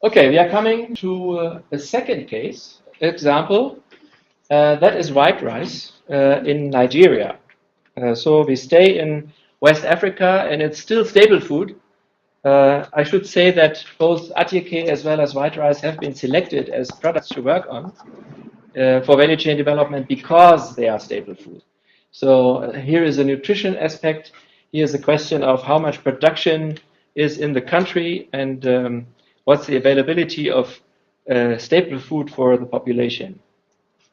Okay, we are coming to a second case example. That is white rice in Nigeria. So we stay in West Africa, and it's still staple food. I should say that both Attieke as well as white rice have been selected as products to work on for value chain development because they are staple food. So here is a nutrition aspect. Here's a question of how much production is in the country and what's the availability of staple food for the population.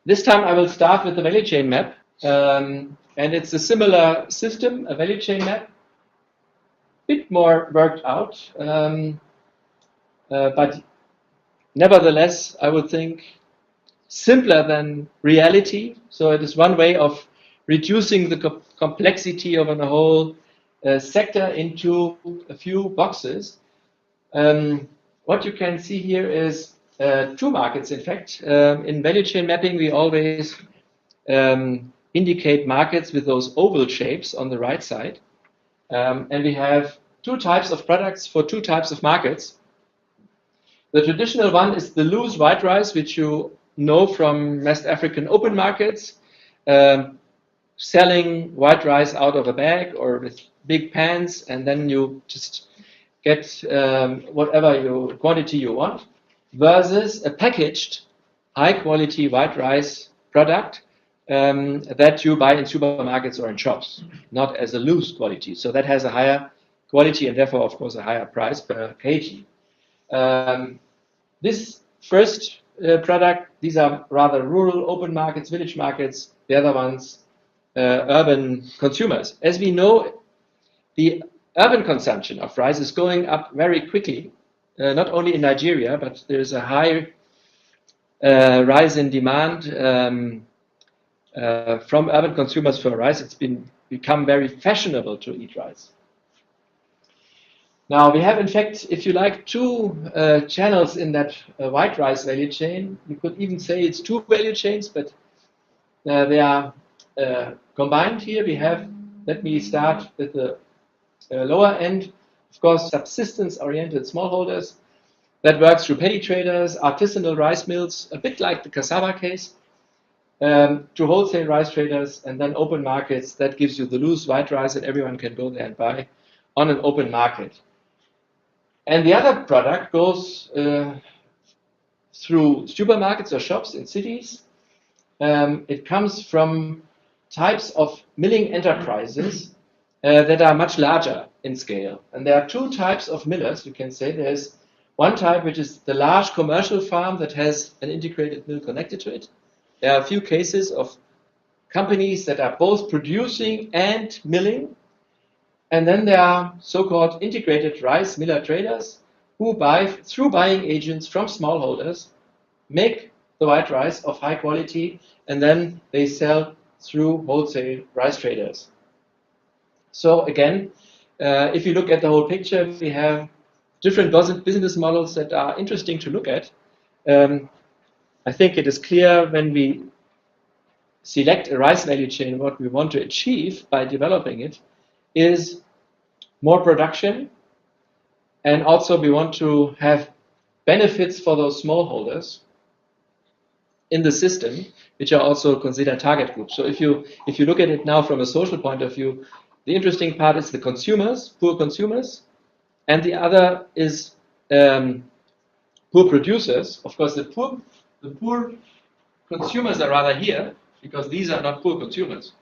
This time I will start with the value chain map. And it's a similar system, a value chain map, bit more worked out. But nevertheless, I would think simpler than reality. So it is one way of reducing the complexity of a whole sector into a few boxes. What you can see here is two markets, in fact. In value chain mapping, we always indicate markets with those oval shapes on the right side. And we have two types of products for two types of markets. The traditional one is the loose white rice, which you know from West African open markets, selling white rice out of a bag or with big pans, and then you just get whatever quantity you want, versus a packaged high-quality white rice product that you buy in supermarkets or in shops, not as a loose quality. So that has a higher quality and therefore, of course, a higher price per kg. This first product, these are rather rural open markets, village markets. The other ones, urban consumers. As we know, the urban consumption of rice is going up very quickly, not only in Nigeria, but there's a high rise in demand from urban consumers for rice. It's become very fashionable to eat rice. Now we have, in fact, if you like, two channels in that white rice value chain. You could even say it's two value chains, but they are combined here. We have, let me start with the lower end, of course, subsistence-oriented smallholders. That works through petty traders, artisanal rice mills, a bit like the cassava case, to wholesale rice traders, and then open markets. That gives you the loose white rice, and everyone can go there and buy on an open market. And the other product goes through supermarkets or shops in cities. It comes from types of milling enterprises that are much larger in scale. And there are two types of millers, you can say. There's one type, which is the large commercial farm that has an integrated mill connected to it. There are a few cases of companies that are both producing and milling. And then there are so-called integrated rice miller traders who buy, through buying agents from smallholders, make the white rice of high quality, and then they sell through wholesale rice traders. So again, if you look at the whole picture, we have different business models that are interesting to look at. I think it is clear when we select a rice value chain, what we want to achieve by developing it is more production, and also we want to have benefits for those smallholders in the system, which are also considered target groups. So if you look at it now from a social point of view, the interesting part is the consumers, poor consumers, and the other is poor producers. Of course, the poor consumers are rather here, because these are not poor consumers.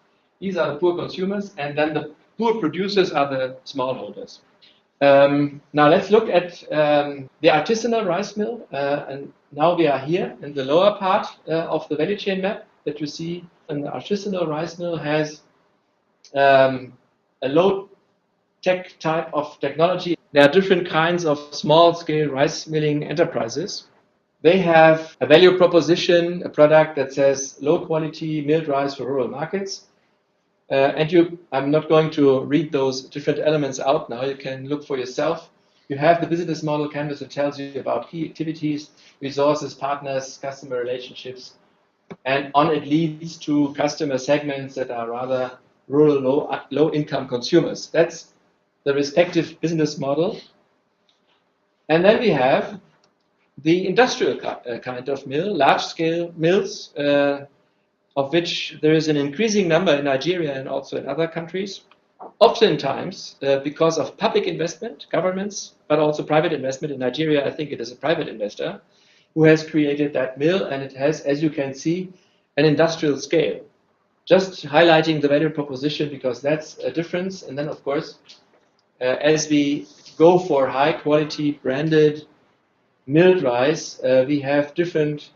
These are the poor consumers, and then the poor producers are the smallholders. Now let's look at the artisanal rice mill, and now we are here in the lower part of the value chain map that you see. An artisanal rice mill has a low-tech type of technology. There are different kinds of small-scale rice milling enterprises. They have a value proposition, a product that says low-quality milled rice for rural markets. I'm not going to read those different elements out now. You can look for yourself. You have the business model canvas that tells you about key activities, resources, partners, customer relationships, and on it leads to customer segments that are rather rural, low-income consumers. That's the respective business model. And then we have The industrial kind of mill, large-scale mills, of which there is an increasing number in Nigeria and also in other countries, oftentimes because of public investment, governments, but also private investment. In Nigeria, I think it is a private investor who has created that mill, and it has, as you can see, an industrial scale. Just highlighting the value proposition because that's a difference. And then, of course, as we go for high quality branded milled rice, we have different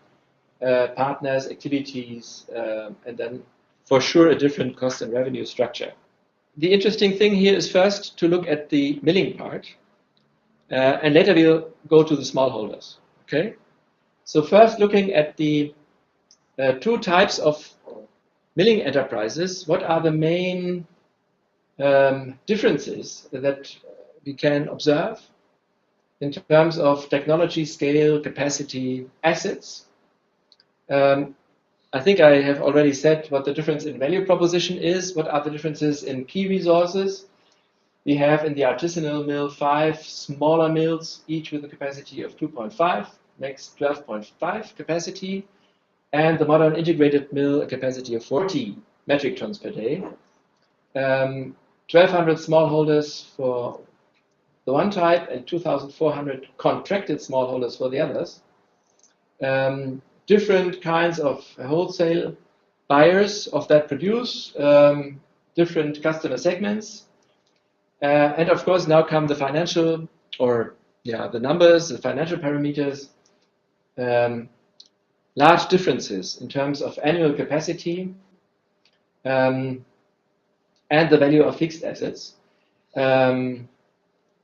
partners, activities, and then for sure a different cost and revenue structure. The interesting thing here is first to look at the milling part, and later we'll go to the smallholders. Okay, so first looking at the two types of milling enterprises, what are the main differences that we can observe in terms of technology, scale, capacity, assets? I think I have already said what the difference in value proposition is. What are the differences in key resources? We have in the artisanal mill 5 smaller mills, each with a capacity of 2.5, makes 12.5 capacity, and the modern integrated mill a capacity of 40 metric tons per day. 1,200 smallholders for the one type and 2,400 contracted smallholders for the others. Different kinds of wholesale buyers of that produce, different customer segments. And of course, now come the financial, the numbers, the financial parameters. Large differences in terms of annual capacity and the value of fixed assets. The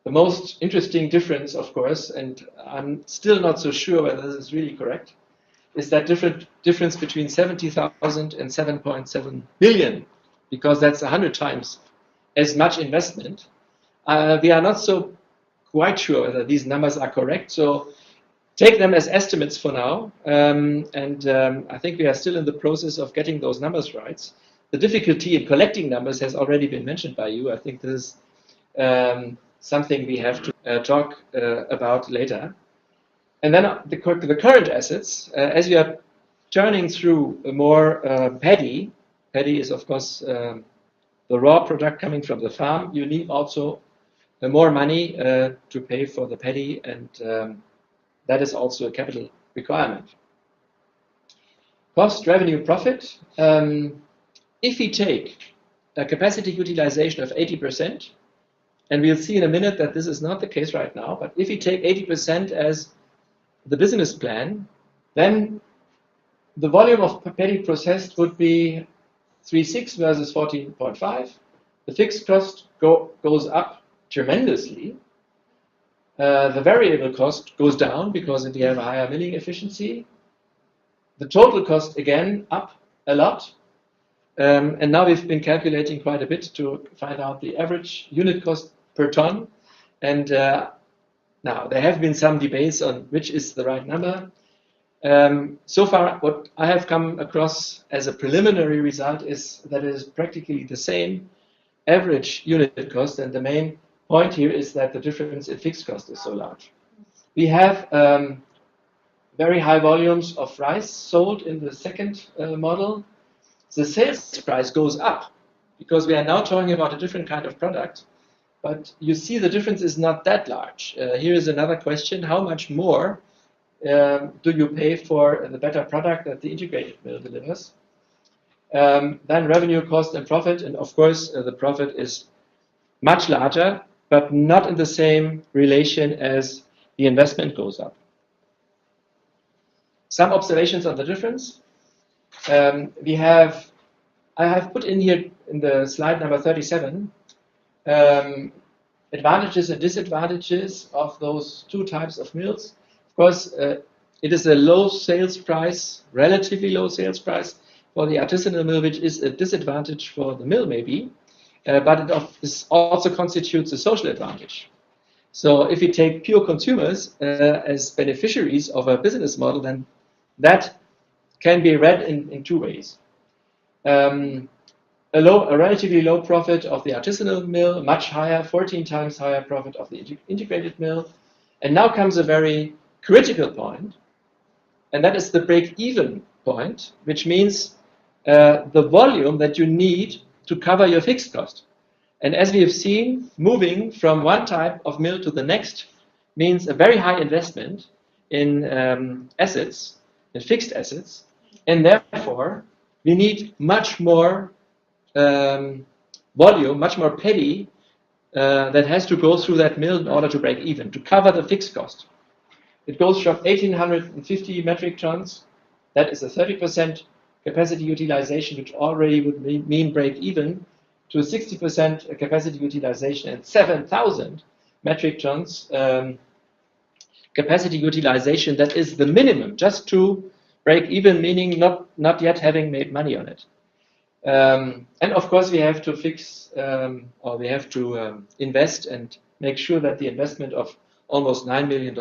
most interesting difference, of course, and I'm still not so sure whether this is really correct, is that difference between 70,000 and 7.7 billion, because that's 100 times as much investment. We are not so quite sure whether these numbers are correct, so take them as estimates for now, and I think we are still in the process of getting those numbers right. The difficulty in collecting numbers has already been mentioned by you. I think this is something we have to talk about later. And then the current assets, as we are turning through more paddy is of course the raw product coming from the farm, you need also more money to pay for the paddy, and that is also a capital requirement. Cost, revenue, profit. If we take a capacity utilization of 80%, and we'll see in a minute that this is not the case right now, but if we take 80% as the business plan, then the volume of paddy processed would be 3.6 versus 14.5. The fixed cost goes up tremendously. The variable cost goes down because we have a higher milling efficiency. The total cost again up a lot. And now we've been calculating quite a bit to find out the average unit cost per ton. And now there have been some debates on which is the right number. So far, what I have come across as a preliminary result is that it is practically the same average unit cost, and the main point here is that the difference in fixed cost is so large. We have very high volumes of rice sold in the second model. The sales price goes up because we are now talking about a different kind of product, but you see the difference is not that large. Here is another question: how much more do you pay for the better product that the integrated mill delivers? Then revenue, cost, and profit, and of course the profit is much larger, but not in the same relation as the investment goes up. Some observations on the difference. I have put in here in the slide number 37 advantages and disadvantages of those two types of mills. Of course, it is a low sales price, relatively low sales price for the artisanal mill, which is a disadvantage for the mill maybe, but it also constitutes a social advantage. So if we take pure consumers as beneficiaries of a business model, then that can be read in two ways. A relatively low profit of the artisanal mill, much higher, 14 times higher profit of the integrated mill. And now comes a very critical point, and that is the break-even point, which means the volume that you need to cover your fixed cost. And as we have seen, moving from one type of mill to the next means a very high investment in assets, in fixed assets, and therefore we need much more volume, much more paddy that has to go through that mill in order to break even, to cover the fixed cost. It goes from 1,850 metric tons, that is a 30% capacity utilization, which already would mean break even, to 60% capacity utilization and 7,000 metric tons capacity utilization. That is the minimum, just to break even, meaning not yet having made money on it. And of course, we have to fix, or we have to invest and make sure that the investment of almost $9 million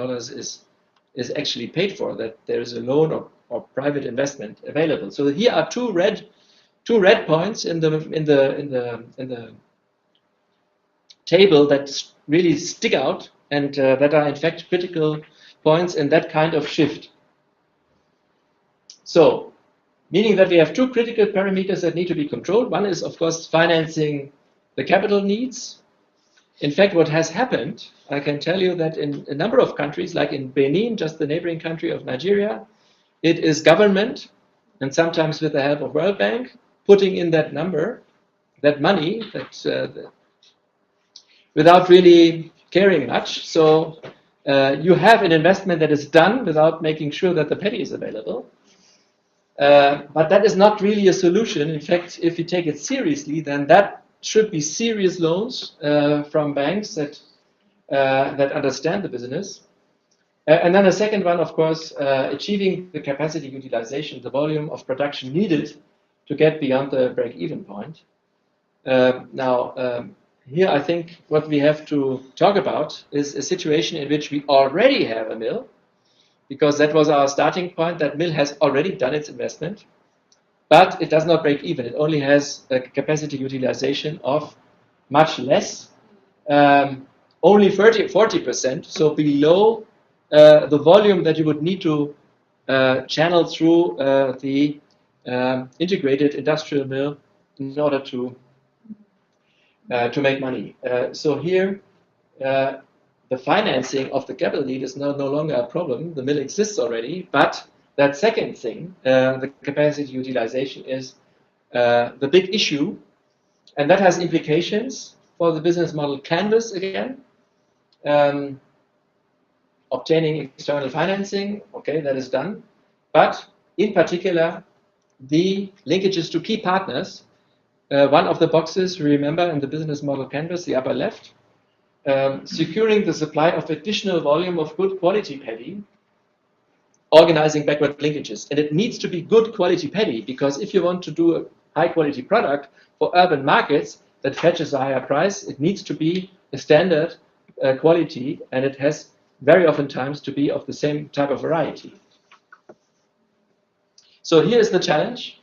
is actually paid for, that there is a loan or private investment available. So here are two red points in the table that really stick out and that are in fact critical points in that kind of shift. So, meaning that we have two critical parameters that need to be controlled. One is, of course, financing the capital needs. In fact, what has happened, I can tell you that in a number of countries, like in Benin, just the neighboring country of Nigeria, it is government, and sometimes with the help of World Bank, putting in that number, that money, without really caring much. So you have an investment that is done without making sure that the paddy is available. But that is not really a solution. In fact, if you take it seriously, then that should be serious loans from banks that understand the business. And then the second one, of course, achieving the capacity utilization, the volume of production needed to get beyond the break-even point. Here I think what we have to talk about is a situation in which we already have a mill, because that was our starting point. That mill has already done its investment, but it does not break even. It only has a capacity utilization of much less, only 40%, so below the volume that you would need to channel through the integrated industrial mill in order to make money. So here, the financing of the capital need is no longer a problem. The mill exists already, but that second thing, the capacity utilization, is the big issue, and that has implications for the business model canvas again. Obtaining external financing, okay, that is done, but in particular, the linkages to key partners. One of the boxes, remember, in the business model canvas, the upper left, securing the supply of additional volume of good quality paddy, organizing backward linkages. And it needs to be good quality paddy, because if you want to do a high quality product for urban markets that fetches a higher price, it needs to be a standard quality, and it has very often times to be of the same type of variety. So here is the challenge.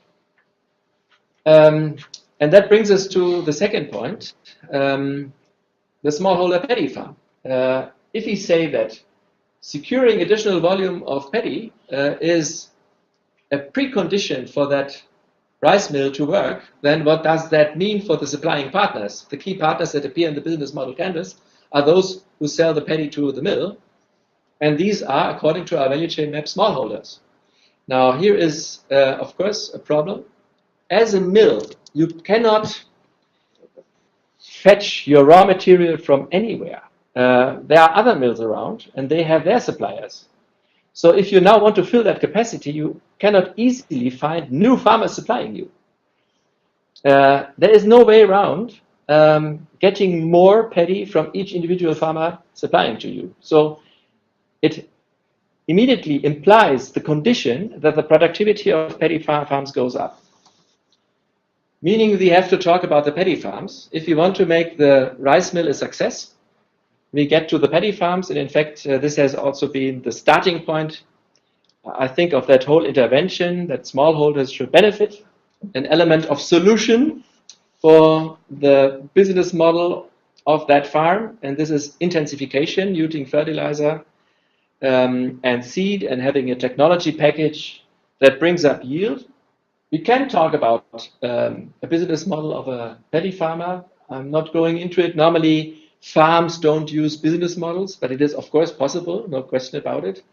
And that brings us to the second point, the smallholder paddy farm. If we say that securing additional volume of paddy is a precondition for that rice mill to work, then what does that mean for the supplying partners? The key partners that appear in the business model canvas are those who sell the paddy to the mill, and these are, according to our value chain map, smallholders. Now here is, of course, a problem. As a mill, you cannot fetch your raw material from anywhere. There are other mills around, and they have their suppliers. So if you now want to fill that capacity, you cannot easily find new farmers supplying you. There is no way around getting more paddy from each individual farmer supplying to you. So it immediately implies the condition that the productivity of paddy farms goes up. Meaning we have to talk about the paddy farms. If we want to make the rice mill a success, we get to the paddy farms, and in fact, this has also been the starting point, I think, of that whole intervention, that smallholders should benefit, an element of solution for the business model of that farm, and this is intensification, using fertilizer, and seed and having a technology package that brings up yield. We can talk about a business model of a paddy farmer. I'm not going into it. Normally, farms don't use business models, but it is, of course, possible, no question about it.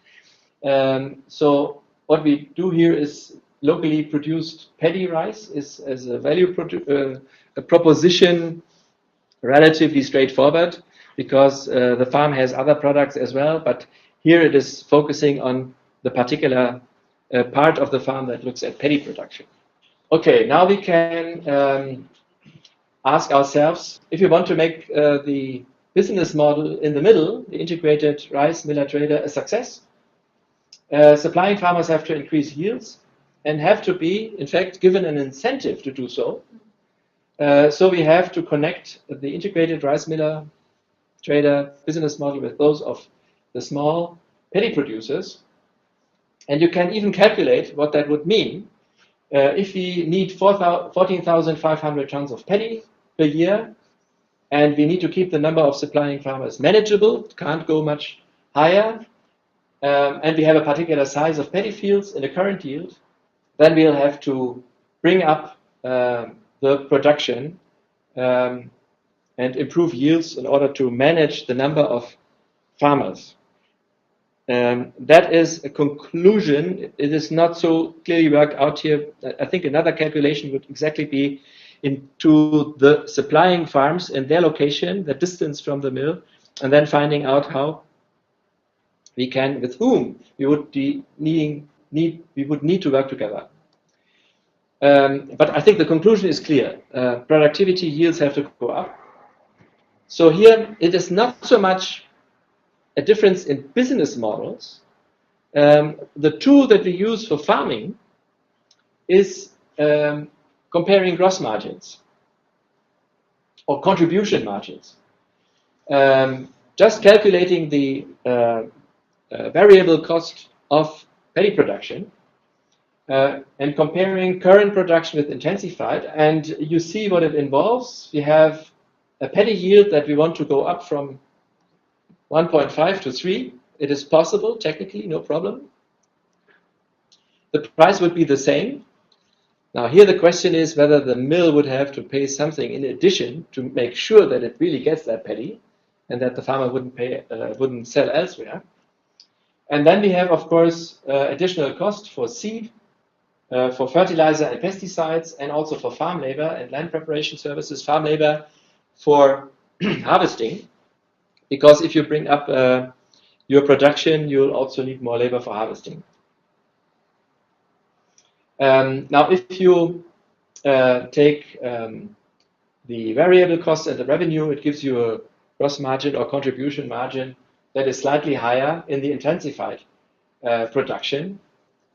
So what we do here is locally produced paddy rice is as a value a proposition relatively straightforward because the farm has other products as well, but here it is focusing on the particular part of the farm that looks at paddy production. Okay, now we can ask ourselves if you want to make the business model in the middle, the integrated rice miller trader, a success. Supplying farmers have to increase yields and have to be, in fact, given an incentive to do so. So we have to connect the integrated rice miller trader business model with those of the small paddy producers. And you can even calculate what that would mean. If we need 14,500 tons of paddy per year, and we need to keep the number of supplying farmers manageable, can't go much higher, and we have a particular size of paddy fields in the current yield, then we'll have to bring up the production and improve yields in order to manage the number of farmers. That is a conclusion. It is not so clearly worked out here. I think another calculation would exactly be into the supplying farms and their location, the distance from the mill, and then finding out how we can, with whom we would need to work together. But I think the conclusion is clear. Productivity yields have to go up. So here it is not so much a difference in business models. The tool that we use for farming is comparing gross margins or contribution margins. Just calculating the variable cost of paddy production and comparing current production with intensified, and you see what it involves. We have a paddy yield that we want to go up from 1.5 to 3. It is possible, technically, no problem. The price would be the same. Now here the question is whether the mill would have to pay something in addition to make sure that it really gets that paddy and that the farmer wouldn't sell elsewhere. And then we have, of course, additional cost for seed, for fertilizer and pesticides, and also for farm labor and land preparation services, farm labor for harvesting. Because if you bring up your production, you'll also need more labor for harvesting. Now, if you take the variable cost and the revenue, it gives you a gross margin or contribution margin that is slightly higher in the intensified production.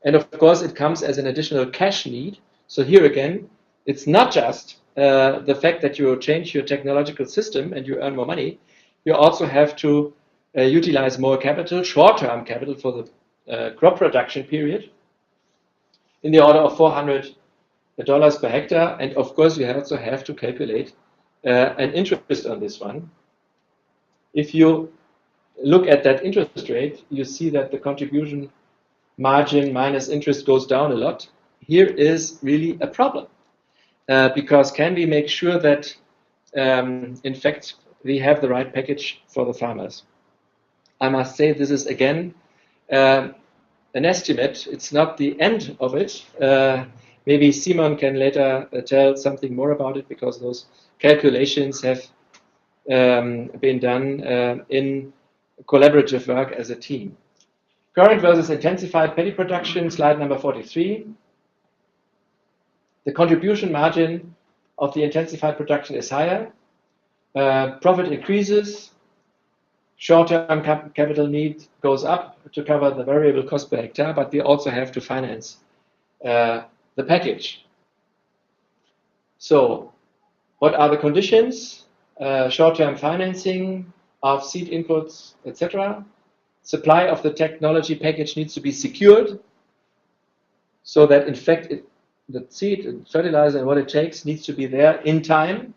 And of course, it comes as an additional cash need. So here again, it's not just the fact that you change your technological system and you earn more money. You also have to utilize more capital, short-term capital for the crop production period in the order of $400 per hectare. And of course, you also have to calculate an interest on this one. If you look at that interest rate, you see that the contribution margin minus interest goes down a lot. Here is really a problem because can we make sure that, in fact, we have the right package for the farmers? I must say this is again an estimate. It's not the end of it. Maybe Simon can later tell something more about it because those calculations have been done in collaborative work as a team. Current versus intensified paddy production, slide number 43. The contribution margin of the intensified production is higher. Profit increases. Short-term capital need goes up to cover the variable cost per hectare, but we also have to finance the package. So, what are the conditions? Short-term financing of seed inputs, etc. Supply of the technology package needs to be secured so that, in fact, the seed and fertilizer and what it takes needs to be there in time.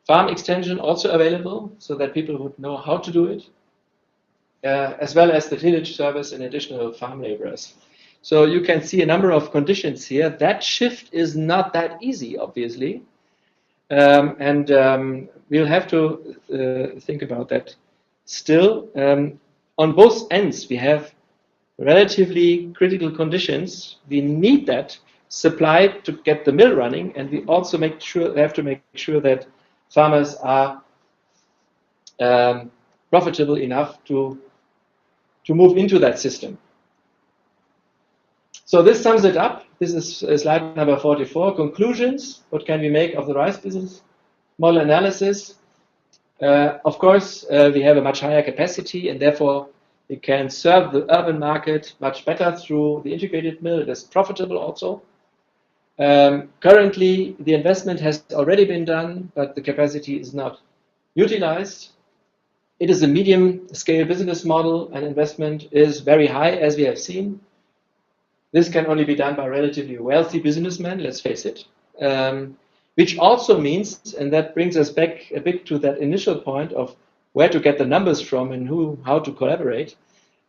Farm extension also available so that people would know how to do it. as well as the tillage service and additional farm laborers. So you can see a number of conditions here. That shift is not that easy, obviously. We'll have to think about that. Still, on both ends, we have relatively critical conditions. We need that supply to get the mill running, and we also have to make sure that farmers are profitable enough to move into that system. So this sums it up. This is slide number 44. Conclusions. What can we make of the rice business model analysis? Of course, we have a much higher capacity, and therefore we can serve the urban market much better through the integrated mill. It is profitable also. Currently, the investment has already been done, but the capacity is not utilized. It is a medium-scale business model, and investment is very high, as we have seen. This can only be done by relatively wealthy businessmen, let's face it. Which also means, and that brings us back a bit to that initial point of where to get the numbers from and how to collaborate.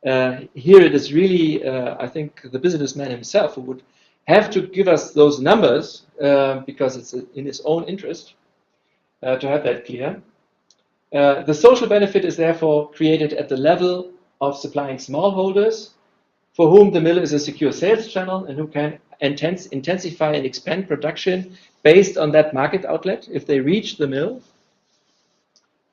Here it is really, I think, the businessman himself who would have to give us those numbers because it's in his own interest to have that clear. The social benefit is therefore created at the level of supplying smallholders for whom the mill is a secure sales channel and who can intensify and expand production based on that market outlet if they reach the mill.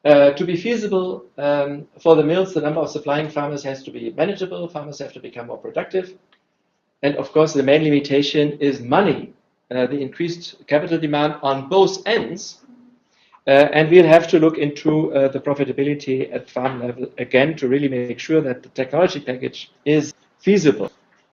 To be feasible for the mills, the number of supplying farmers has to be manageable. Farmers have to become more productive. And of course, the main limitation is money, the increased capital demand on both ends. And we'll have to look into the profitability at farm level again to really make sure that the technology package is feasible.